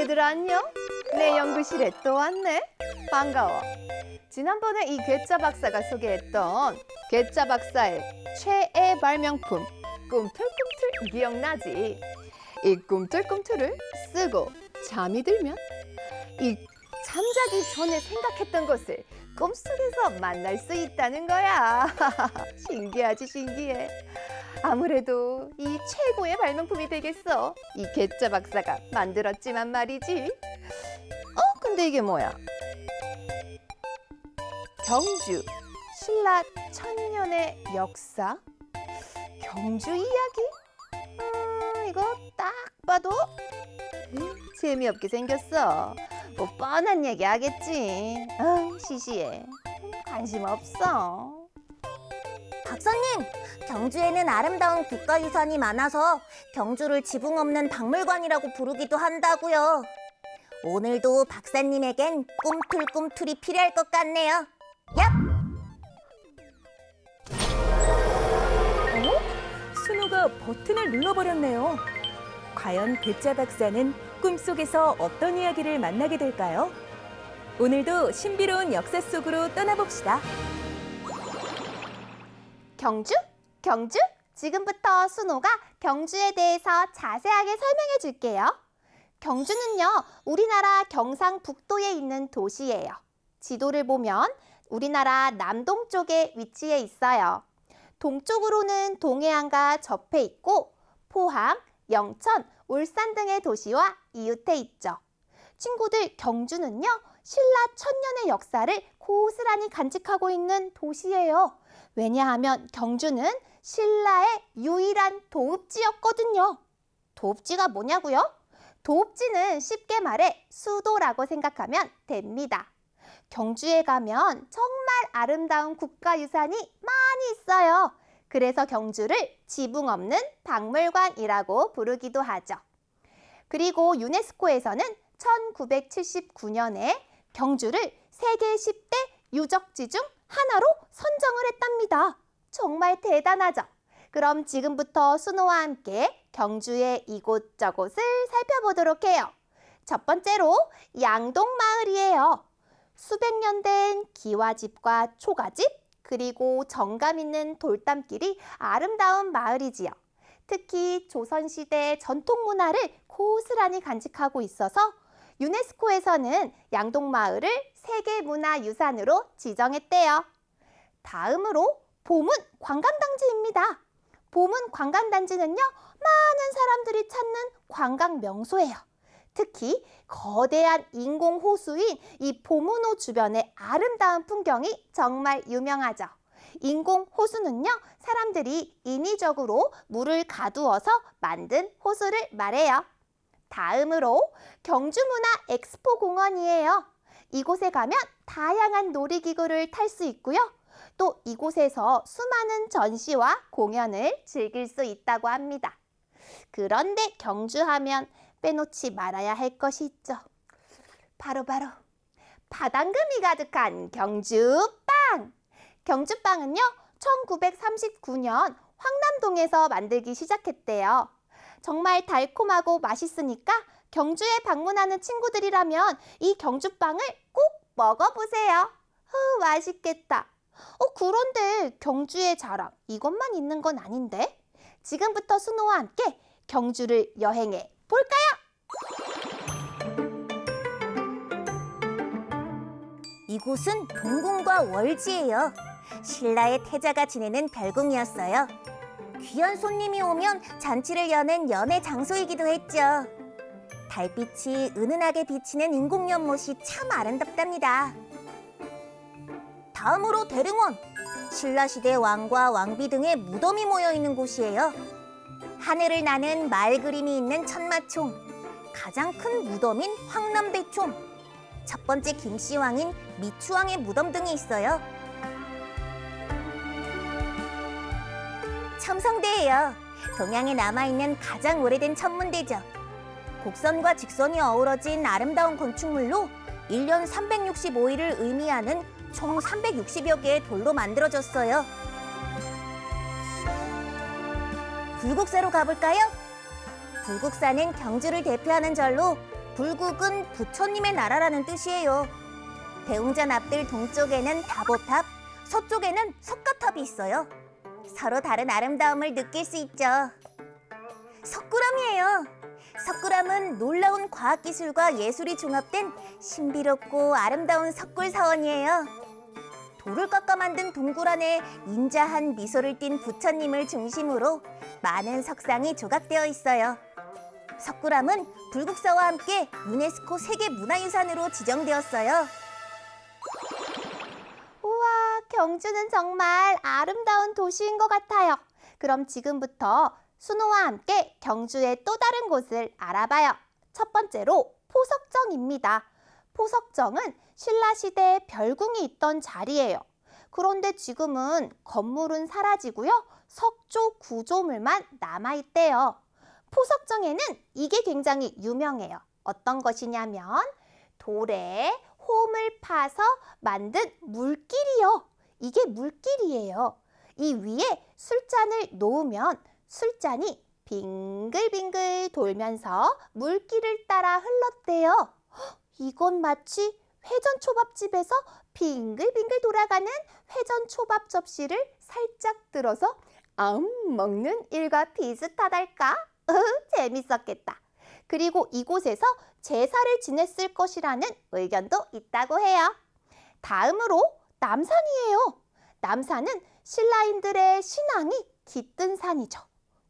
애기들 안녕? 내 연구실에 또 왔네. 반가워. 지난번에 이 괴짜 박사가 소개했던 괴짜 박사의 최애 발명품 꿈틀꿈틀 기억나지? 이 꿈틀꿈틀을 쓰고 잠이 들면 이 잠자기 전에 생각했던 것을 꿈속에서 만날 수 있다는 거야. 신기하지, 신기해. 아무래도 이 최고의 발명품이 되겠어. 이 괴짜 박사가 만들었지만 말이지. 근데 이게 뭐야? 경주, 신라 천년의 역사? 경주 이야기? 이거 딱 봐도 재미없게 생겼어. 뭐 뻔한 얘기 하겠지. 시시해. 관심 없어. 박사님, 경주에는 아름다운 국가유산이 많아서 경주를 지붕 없는 박물관이라고 부르기도 한다고요. 오늘도 박사님에겐 꿈틀꿈틀이 필요할 것 같네요. 얍! 순호가 버튼을 눌러버렸네요. 과연 괴짜 박사는 꿈속에서 어떤 이야기를 만나게 될까요? 오늘도 신비로운 역사 속으로 떠나봅시다. 경주? 경주? 지금부터 순호가 경주에 대해서 자세하게 설명해 줄게요. 경주는요, 우리나라 경상북도에 있는 도시예요. 지도를 보면 우리나라 남동쪽에 위치해 있어요. 동쪽으로는 동해안과 접해 있고 포항, 영천, 울산 등의 도시와 이웃해 있죠. 친구들, 경주는요, 신라 천년의 역사를 고스란히 간직하고 있는 도시예요. 왜냐하면 경주는 신라의 유일한 도읍지였거든요. 도읍지가 뭐냐고요? 도읍지는 쉽게 말해 수도라고 생각하면 됩니다. 경주에 가면 정말 아름다운 국가유산이 많이 있어요. 그래서 경주를 지붕 없는 박물관이라고 부르기도 하죠. 그리고 유네스코에서는 1979년에 경주를 세계 10대 유적지 중 하나로 선정을 했답니다. 정말 대단하죠? 그럼 지금부터 순호와 함께 경주의 이곳저곳을 살펴보도록 해요. 첫 번째로 양동마을이에요. 수백 년 된 기와집과 초가집, 그리고 정감 있는 돌담길이 아름다운 마을이지요. 특히 조선시대 전통 문화를 고스란히 간직하고 있어서 유네스코에서는 양동마을을 세계문화유산으로 지정했대요. 다음으로 보문 관광단지입니다. 보문 관광단지는요, 많은 사람들이 찾는 관광 명소예요. 특히 거대한 인공호수인 이 보문호 주변의 아름다운 풍경이 정말 유명하죠. 인공호수는요, 사람들이 인위적으로 물을 가두어서 만든 호수를 말해요. 다음으로 경주문화 엑스포 공원이에요. 이곳에 가면 다양한 놀이기구를 탈 수 있고요. 또 이곳에서 수많은 전시와 공연을 즐길 수 있다고 합니다. 그런데 경주하면 빼놓지 말아야 할 것이 있죠. 바로 바당금이 가득한 경주빵! 경주빵은요, 1939년 황남동에서 만들기 시작했대요. 정말 달콤하고 맛있으니까 경주에 방문하는 친구들이라면 이 경주빵을 꼭 먹어보세요. 맛있겠다. 그런데 경주의 자랑, 이것만 있는 건 아닌데? 지금부터 순호와 함께 경주를 여행해 볼까요? 이곳은 동궁과 월지예요. 신라의 태자가 지내는 별궁이었어요. 귀한 손님이 오면 잔치를 여는 연애 장소이기도 했죠. 달빛이 은은하게 비치는 인공연못이 참 아름답답니다. 다음으로 대릉원. 신라시대 왕과 왕비 등의 무덤이 모여있는 곳이에요. 하늘을 나는 말 그림이 있는 천마총, 가장 큰 무덤인 황남대총, 첫 번째 김씨왕인 미추왕의 무덤 등이 있어요. 첨성대예요. 동양에 남아있는 가장 오래된 천문대죠. 곡선과 직선이 어우러진 아름다운 건축물로 1년 365일을 의미하는 총 360여 개의 돌로 만들어졌어요. 불국사로 가볼까요? 불국사는 경주를 대표하는 절로 불국은 부처님의 나라라는 뜻이에요. 대웅전 앞들 동쪽에는 다보탑, 서쪽에는 석가탑이 있어요. 서로 다른 아름다움을 느낄 수 있죠. 석굴암이에요. 석굴암은 놀라운 과학기술과 예술이 종합된 신비롭고 아름다운 석굴 사원이에요. 돌을 깎아 만든 동굴 안에 인자한 미소를 띤 부처님을 중심으로 많은 석상이 조각되어 있어요. 석굴암은 불국사와 함께 유네스코 세계문화유산으로 지정되었어요. 우와, 경주는 정말 아름다운 도시인 것 같아요. 그럼 지금부터 순호와 함께 경주의 또 다른 곳을 알아봐요. 첫 번째로 포석정입니다. 포석정은 신라시대 별궁이 있던 자리예요. 그런데 지금은 건물은 사라지고요. 석조 구조물만 남아있대요. 포석정에는 이게 굉장히 유명해요. 어떤 것이냐면 돌에 홈을 파서 만든 물길이요. 이게 물길이에요. 이 위에 술잔을 놓으면 술잔이 빙글빙글 돌면서 물길을 따라 흘렀대요. 이건 마치 회전초밥집에서 빙글빙글 돌아가는 회전초밥 접시를 살짝 들어서 먹는 일과 비슷하달까? 재밌었겠다. 그리고 이곳에서 제사를 지냈을 것이라는 의견도 있다고 해요. 다음으로 남산이에요. 남산은 신라인들의 신앙이 깃든 산이죠.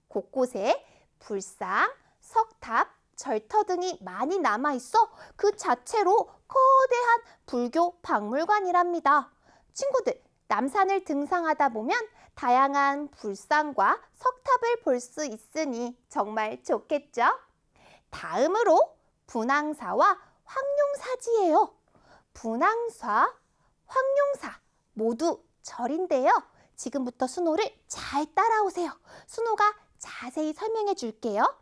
곳곳에 불상, 석탑, 절터 등이 많이 남아있어 그 자체로 거대한 불교 박물관이랍니다. 친구들, 남산을 등산하다 보면 다양한 불상과 석탑을 볼 수 있으니 정말 좋겠죠? 다음으로 분황사와 황룡사지예요. 분황사, 황룡사 모두 절인데요. 지금부터 순호를 잘 따라오세요. 순호가 자세히 설명해 줄게요.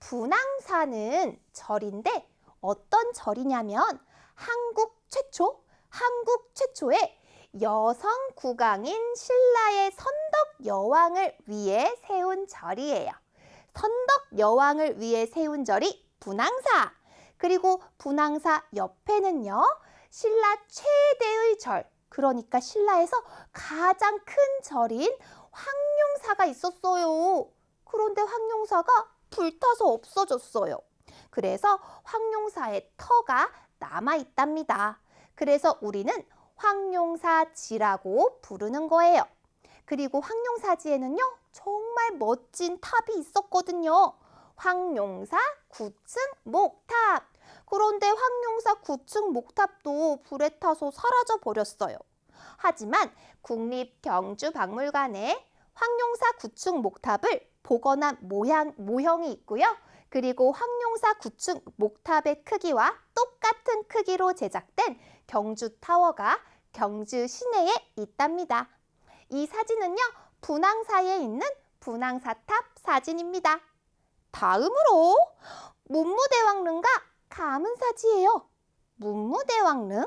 분황사는 절인데 어떤 절이냐면 한국 최초의 여성 국왕인 신라의 선덕 여왕을 위해 세운 절이에요. 선덕 여왕을 위해 세운 절이 분황사. 그리고 분황사 옆에는요, 신라 최대의 절, 그러니까 신라에서 가장 큰 절인 황룡사가 있었어요. 그런데 황룡사가 불타서 없어졌어요. 그래서 황룡사의 터가 남아있답니다. 그래서 우리는 황룡사지라고 부르는 거예요. 그리고 황룡사지에는요, 정말 멋진 탑이 있었거든요. 황룡사 9층 목탑. 그런데 황룡사 9층 목탑도 불에 타서 사라져 버렸어요. 하지만 국립경주박물관에 황룡사 9층 목탑을 복원한 모형이 있고요. 그리고 황룡사 9층 목탑의 크기와 똑같은 크기로 제작된 경주타워가 경주 시내에 있답니다. 이 사진은요, 분황사에 있는 분황사탑 사진입니다. 다음으로 문무대왕릉과 가문사지예요. 문무대왕릉.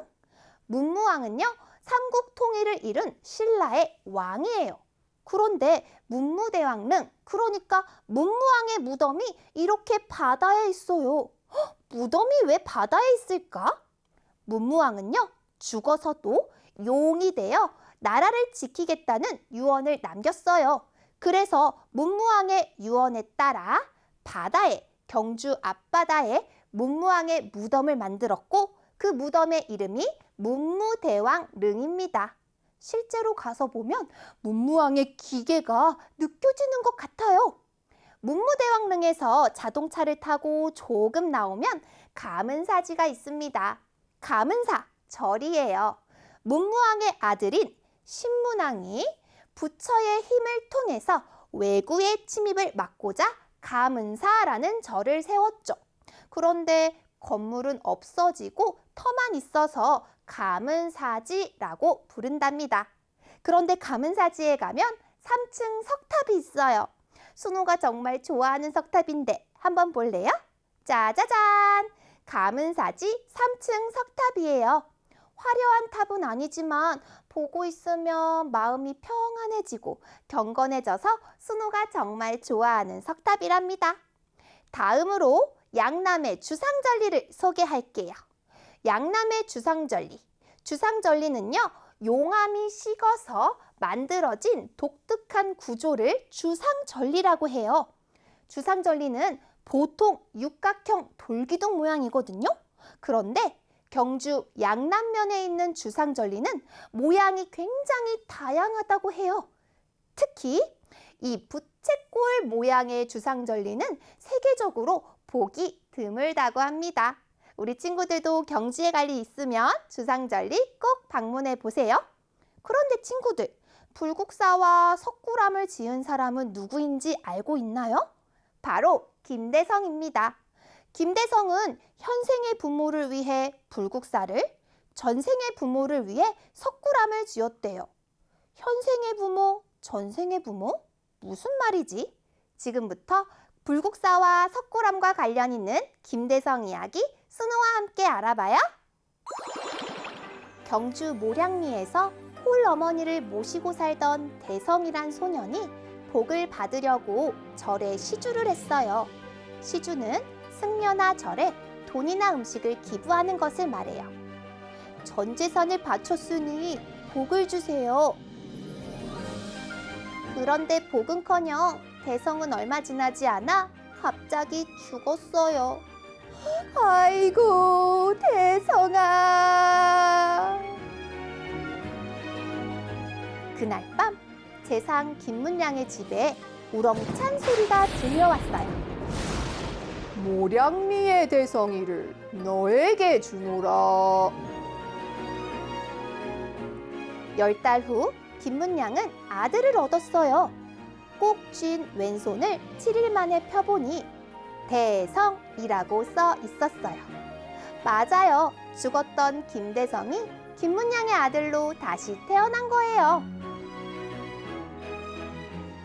문무왕은요, 삼국 통일을 이룬 신라의 왕이에요. 그런데 문무대왕릉, 그러니까 문무왕의 무덤이 이렇게 바다에 있어요. 무덤이 왜 바다에 있을까? 문무왕은요, 죽어서도 용이 되어 나라를 지키겠다는 유언을 남겼어요. 그래서 문무왕의 유언에 따라 바다에, 경주 앞바다에 문무왕의 무덤을 만들었고 그 무덤의 이름이 문무대왕릉입니다. 실제로 가서 보면 문무왕의 기계가 느껴지는 것 같아요. 문무대왕릉에서 자동차를 타고 조금 나오면 가문사지가 있습니다. 가문사, 절이에요. 문무왕의 아들인 신문왕이 부처의 힘을 통해서 왜구의 침입을 막고자 가문사라는 절을 세웠죠. 그런데 건물은 없어지고 터만 있어서 가문사지라고 부른답니다. 그런데 가문사지에 가면 3층 석탑이 있어요. 순호가 정말 좋아하는 석탑인데 한번 볼래요? 짜자잔! 가문사지 3층 석탑이에요. 화려한 탑은 아니지만 보고 있으면 마음이 평안해지고 경건해져서 순호가 정말 좋아하는 석탑이랍니다. 다음으로 양남의 주상절리를 소개할게요. 양남의 주상절리. 주상절리는요, 용암이 식어서 만들어진 독특한 구조를 주상절리라고 해요. 주상절리는 보통 육각형 돌기둥 모양이거든요. 그런데 경주 양남면에 있는 주상절리는 모양이 굉장히 다양하다고 해요. 특히 이 부채꼴 모양의 주상절리는 세계적으로 보기 드물다고 합니다. 우리 친구들도 경주에 갈 일 있으면 주상절리 꼭 방문해 보세요. 그런데 친구들, 불국사와 석굴암을 지은 사람은 누구인지 알고 있나요? 바로 김대성입니다. 김대성은 현생의 부모를 위해 불국사를, 전생의 부모를 위해 석굴암을 지었대요. 현생의 부모, 전생의 부모? 무슨 말이지? 지금부터 불국사와 석굴암과 관련 있는 김대성 이야기 순호와 함께 알아봐요. 경주 모량리에서 홀어머니를 모시고 살던 대성이란 소년이 복을 받으려고 절에 시주를 했어요. 시주는 승려나 절에 돈이나 음식을 기부하는 것을 말해요. 전 재산을 바쳤으니 복을 주세요. 그런데 복은커녕 대성은 얼마 지나지 않아 갑자기 죽었어요. 아이고, 대성아. 그날 밤 재상 김문량의 집에 우렁찬 소리가 들려왔어요. 모량리의 대성이를 너에게 주노라. 10달 후 김문량은 아들을 얻었어요. 꼭 쥔 왼손을 7일 만에 펴보니 대성이라고 써 있었어요. 맞아요. 죽었던 김대성이 김문량의 아들로 다시 태어난 거예요.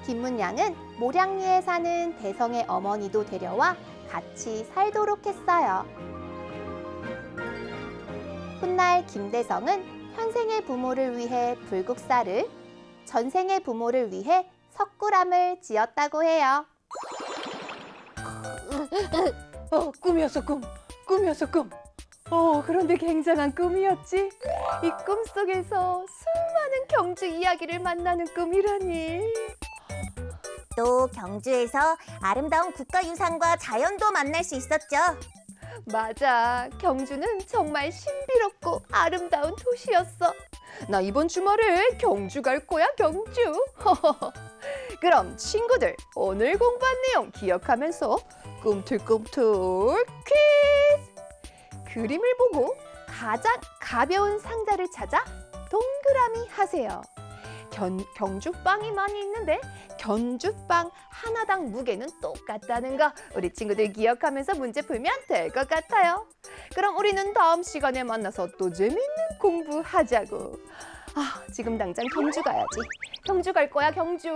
김문량은 모량리에 사는 대성의 어머니도 데려와 같이 살도록 했어요. 훗날 김대성은 현생의 부모를 위해 불국사를, 전생의 부모를 위해 석굴암을 지었다고 해요. 꿈이었어, 꿈. 꿈이었어, 꿈. 그런데 굉장한 꿈이었지. 이 꿈 속에서 수많은 경주 이야기를 만나는 꿈이라니. 또 경주에서 아름다운 국가유산과 자연도 만날 수 있었죠. 맞아. 경주는 정말 신비롭고 아름다운 도시였어. 나 이번 주말에 경주 갈 거야, 경주. 그럼 친구들, 오늘 공부한 내용 기억하면서 꿈틀꿈틀 퀴즈! 그림을 보고 가장 가벼운 상자를 찾아 동그라미 하세요. 경주빵이 많이 있는데 견주빵 하나당 무게는 똑같다는 거 우리 친구들 기억하면서 문제 풀면 될 것 같아요. 그럼 우리는 다음 시간에 만나서 또 재밌는 공부하자고. 지금 당장 경주 가야지. 경주 갈 거야, 경주.